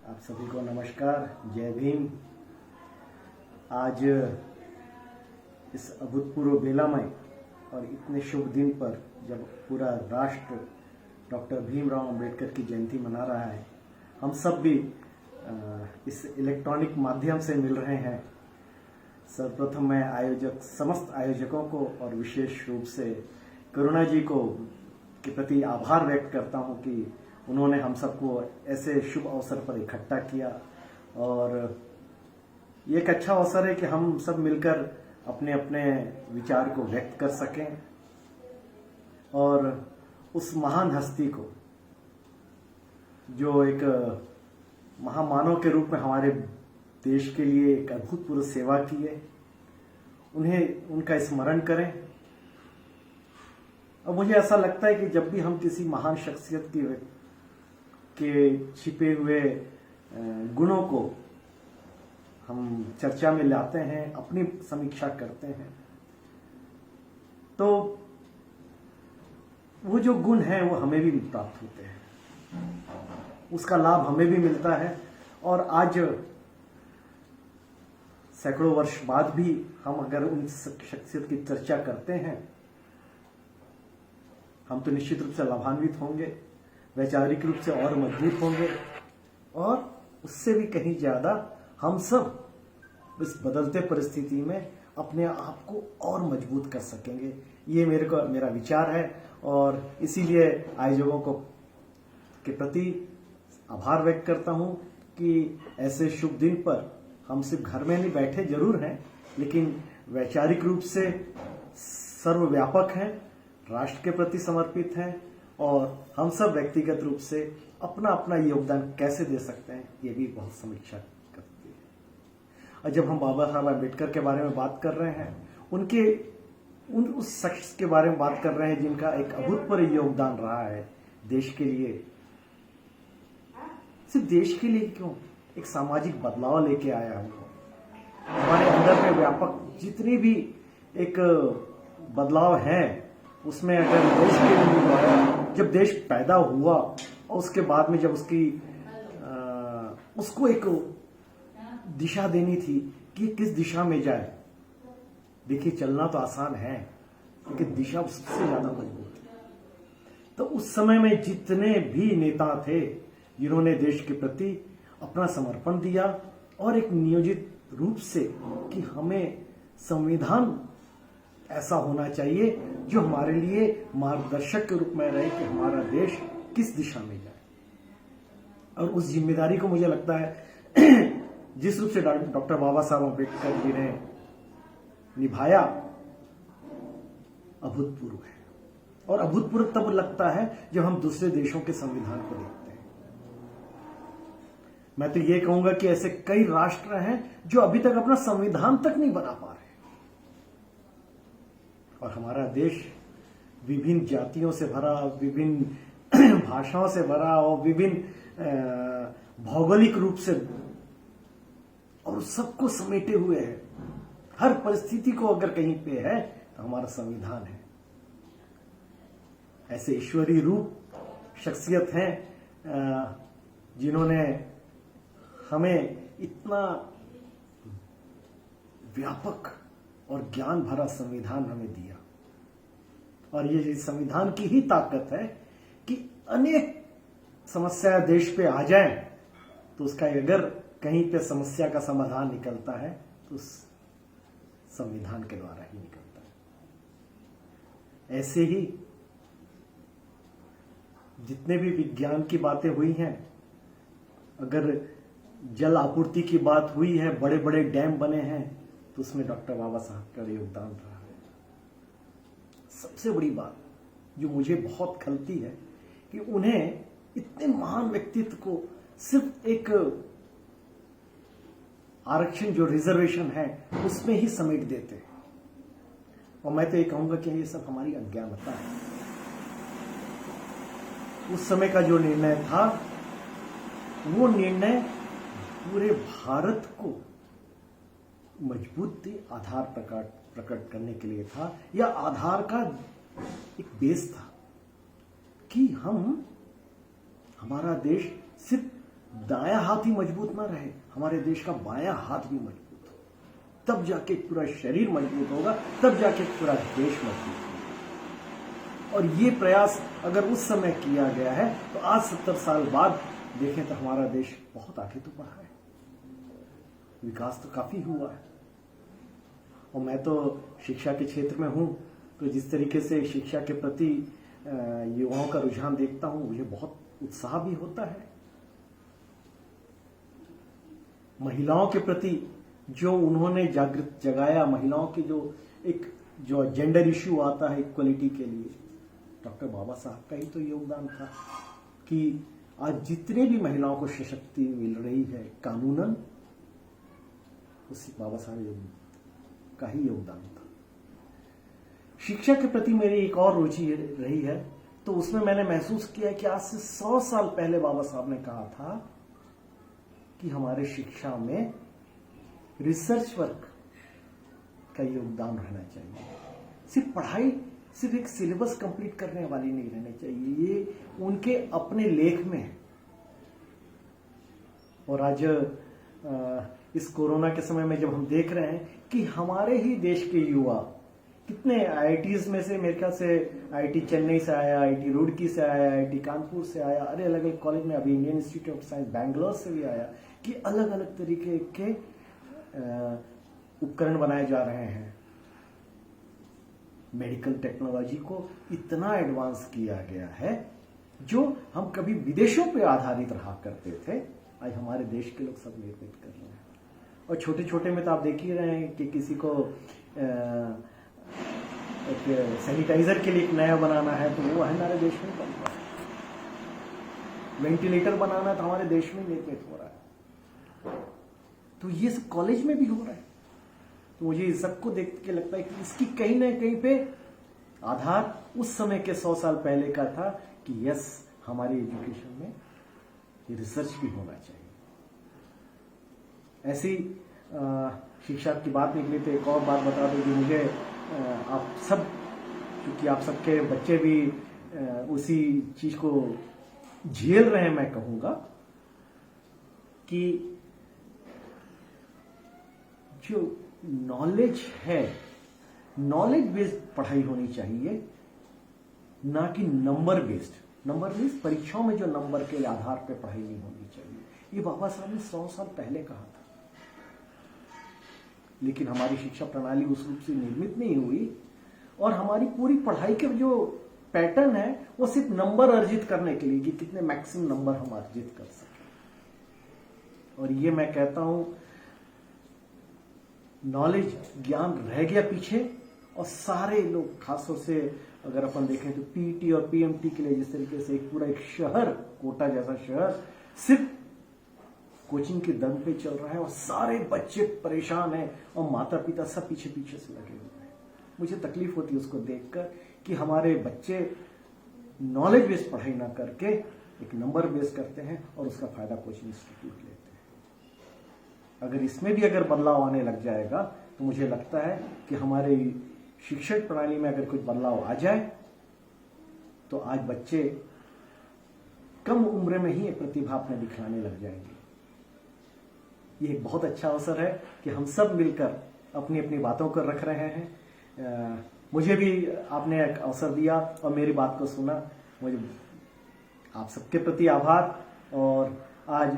आप सभी को नमस्कार, जय भीम। आज इस अभूतपूर्व बेलामय और इतने शुभ दिन पर जब पूरा राष्ट्र डॉक्टर भीमराव अंबेडकर की जयंती मना रहा है, हम सब भी इस इलेक्ट्रॉनिक माध्यम से मिल रहे हैं। सर्वप्रथम मैं समस्त आयोजकों को और विशेष रूप से करुणा जी को के प्रति आभार व्यक्त करता हूं कि उन्होंने हम सबको ऐसे शुभ अवसर पर इकट्ठा किया। और ये एक अच्छा अवसर है कि हम सब मिलकर अपने अपने विचार को व्यक्त कर सकें और उस महान हस्ती को, जो एक महामानव के रूप में हमारे देश के लिए एक अभूतपूर्व सेवा की है, उनका स्मरण करें। और मुझे ऐसा लगता है कि जब भी हम किसी महान शख्सियत के छिपे हुए गुणों को हम चर्चा में लाते हैं, अपनी समीक्षा करते हैं, तो वो जो गुण हैं वो हमें भी प्राप्त होते हैं, उसका लाभ हमें भी मिलता है। और आज सैकड़ों वर्ष बाद भी हम अगर उन शख्सियत की चर्चा करते हैं, हम तो निश्चित रूप से लाभान्वित होंगे, वैचारिक रूप से और मजबूत होंगे, और उससे भी कहीं ज्यादा हम सब इस बदलते परिस्थिति में अपने आप को और मजबूत कर सकेंगे। ये मेरा विचार है, और इसीलिए आयोजकों के प्रति आभार व्यक्त करता हूं कि ऐसे शुभ दिन पर हम सिर्फ घर में नहीं बैठे जरूर हैं, लेकिन वैचारिक रूप से सर्वव्यापक हैं, राष्ट्र के प्रति समर्पित हैं, और हम सब व्यक्तिगत रूप से अपना अपना योगदान कैसे दे सकते हैं ये भी बहुत समीक्षा करती है। और जब हम बाबा साहब अम्बेडकर के बारे में बात कर रहे हैं, उस शख्स के बारे में बात कर रहे हैं जिनका एक अभूतपूर्व योगदान रहा है देश के लिए। सिर्फ देश के लिए क्यों, एक सामाजिक बदलाव लेके आया है। हमारे अंदर में व्यापक जितनी भी एक बदलाव है, उसमें अगर देश के लिए, जब देश पैदा हुआ और उसके बाद में जब उसको एक दिशा देनी थी कि किस दिशा में जाए। देखिए, चलना तो आसान है, लेकिन दिशा सबसे ज्यादा मजबूत है। तो उस समय में जितने भी नेता थे जिन्होंने देश के प्रति अपना समर्पण दिया, और एक नियोजित रूप से कि हमें संविधान ऐसा होना चाहिए जो हमारे लिए मार्गदर्शक के रूप में रहे कि हमारा देश किस दिशा में जाए। और उस जिम्मेदारी को मुझे लगता है जिस रूप से डॉक्टर बाबा साहब अम्बेडकर जी ने निभाया, अभूतपूर्व है। और अभूतपूर्व तब लगता है जब हम दूसरे देशों के संविधान को देखते हैं। मैं तो ये कहूंगा कि ऐसे कई राष्ट्र हैं जो अभी तक अपना संविधान तक नहीं बना पा रहे, और हमारा देश विभिन्न जातियों से भरा, विभिन्न भाषाओं से भरा, और विभिन्न भौगोलिक रूप से, और सबको समेटे हुए है। हर परिस्थिति को अगर कहीं पे है तो हमारा संविधान है। ऐसे ईश्वरीय रूप शख्सियत हैं जिन्होंने हमें इतना व्यापक और ज्ञान भरा संविधान हमें दिया। और ये संविधान की ही ताकत है कि अनेक समस्या देश पे आ जाए तो उसका अगर कहीं पे समस्या का समाधान निकलता है तो उस संविधान के द्वारा ही निकलता है। ऐसे ही जितने भी विज्ञान की बातें हुई हैं, अगर जल आपूर्ति की बात हुई है, बड़े बड़े डैम बने हैं, तो उसमें डॉक्टर बाबा साहब का योगदान रहा है। सबसे बड़ी बात जो मुझे बहुत खलती है कि उन्हें इतने महान व्यक्तित्व को सिर्फ एक आरक्षण जो रिजर्वेशन है उसमें ही समेट देते हैं। और मैं तो ये कहूंगा कि ये सब हमारी अज्ञानता है। उस समय का जो निर्णय था, वो निर्णय पूरे भारत को मजबूत आधार प्रकट करने के लिए था, या आधार का एक बेस था कि हमारा देश सिर्फ दायां हाथ ही मजबूत ना रहे, हमारे देश का बायां हाथ भी मजबूत हो, तब जाके पूरा शरीर मजबूत होगा, तब जाके पूरा देश मजबूत होगा। और ये प्रयास अगर उस समय किया गया है तो आज 70 साल बाद देखें तो हमारा देश बहुत आगे तो बढ़ा है, विकास तो काफी हुआ है। और मैं तो शिक्षा के क्षेत्र में हूं, तो जिस तरीके से शिक्षा के प्रति युवाओं का रुझान देखता हूं, मुझे बहुत उत्साह भी होता है। महिलाओं के प्रति जो उन्होंने जागृत जगाया, महिलाओं के जो जेंडर इश्यू आता है इक्वलिटी के लिए, डॉक्टर बाबा साहब का ही तो योगदान था कि आज जितने भी महिलाओं को सशक्ति मिल रही है कानूनन, उसी बाबा साहब का ही योगदान था। शिक्षा के प्रति मेरी एक और रुचि रही है, तो उसमें मैंने महसूस किया कि आज से 100 साल पहले बाबा साहब ने कहा था कि हमारे शिक्षा में रिसर्च वर्क का योगदान रहना चाहिए। सिर्फ पढ़ाई, सिर्फ एक सिलेबस कंप्लीट करने वाली नहीं रहनी चाहिए, ये उनके अपने लेख में है। और आज इस कोरोना के समय में जब हम देख रहे हैं कि हमारे ही देश के युवा कितने आईआईटीज में से, मेरे ख्याल से आईआईटी चेन्नई से आया, आईआईटी रुड़की से आया, आईआईटी कानपुर से आया, अरे अलग अलग कॉलेज में, अभी Indian institute of science Bangalore से भी आया, कि अलग अलग तरीके के उपकरण बनाए जा रहे हैं। मेडिकल टेक्नोलॉजी को इतना एडवांस किया गया है, जो हम कभी विदेशों पे आधारित रहा करते थे, आज हमारे देश के लोग सब निर्मित कर रहे हैं। और छोटे छोटे में तो आप देख ही रहे हैं कि किसी को एक सैनिटाइजर के लिए एक नया बनाना है तो वो हमारे देश में बन रहा है, वेंटिलेटर बनाना तो हमारे देश में निर्मित हो रहा है। तो ये सब कॉलेज में भी हो रहा है। तो मुझे इस सबको देख के लगता है कि इसकी कहीं ना कहीं पे आधार उस समय के 100 साल पहले का था कि यस, हमारी एजुकेशन में ये रिसर्च भी होना चाहिए। ऐसी शिक्षा की बात निकली तो एक और बात बता दूं कि मुझे आप सब, क्योंकि आप सबके बच्चे भी उसी चीज को झेल रहे हैं, मैं कहूंगा कि जो नॉलेज है, नॉलेज बेस्ड पढ़ाई होनी चाहिए, ना कि नंबर बेस्ड। नंबर बेस्ड परीक्षाओं में जो नंबर के आधार पर पढ़ाई नहीं होनी चाहिए, ये बाबा साहब ने 100 साल पहले कहा था। लेकिन हमारी शिक्षा प्रणाली उस रूप से निर्मित नहीं हुई, और हमारी पूरी पढ़ाई के जो पैटर्न है वो सिर्फ नंबर अर्जित करने के लिए कि कितने मैक्सिमम नंबर हम अर्जित कर सकें। और ये मैं कहता हूं, नॉलेज, ज्ञान रह गया पीछे, और सारे लोग, खासतौर से अगर अपन देखें तो पीटी और पीएमटी के लिए जिस तरीके से एक पूरा एक शहर, कोटा जैसा शहर सिर्फ कोचिंग के दम पे चल रहा है, और सारे बच्चे परेशान हैं और माता पिता सब पीछे पीछे से लगे हुए हैं। मुझे तकलीफ होती है उसको देखकर कि हमारे बच्चे नॉलेज बेस्ड पढ़ाई ना करके एक नंबर बेस्ड करते हैं और उसका फायदा कोचिंग इंस्टीट्यूट लेते हैं। अगर इसमें भी अगर बदलाव आने लग जाएगा तो मुझे लगता है कि हमारे शिक्षण प्रणाली में अगर कुछ बदलाव आ जाए तो आज बच्चे कम उम्र में ही प्रतिभा अपने दिखलाने लग जाएंगे। ये एक बहुत अच्छा अवसर है कि हम सब मिलकर अपनी अपनी बातों को रख रहे हैं। मुझे भी आपने एक अवसर दिया और मेरी बात को सुना, मुझे आप सबके प्रति आभार। और आज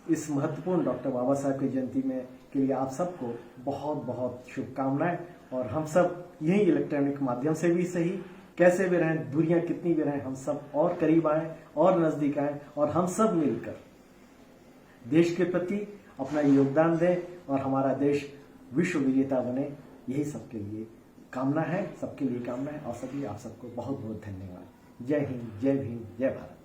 इस महत्वपूर्ण डॉक्टर बाबा साहब की जयंती में के लिए आप सबको बहुत बहुत शुभकामनाएं। और हम सब यही इलेक्ट्रॉनिक माध्यम से भी सही, कैसे भी रहें, दूरियां कितनी भी रहें, हम सब और करीब आए और नजदीक आए, और हम सब मिलकर देश के प्रति अपना योगदान दें और हमारा देश विश्व विजेता बने। यही सबके लिए कामना है, सबके लिए कामना है। और सभी आप सबको बहुत बहुत धन्यवाद। जय हिंद, जय भीम, जय भारत।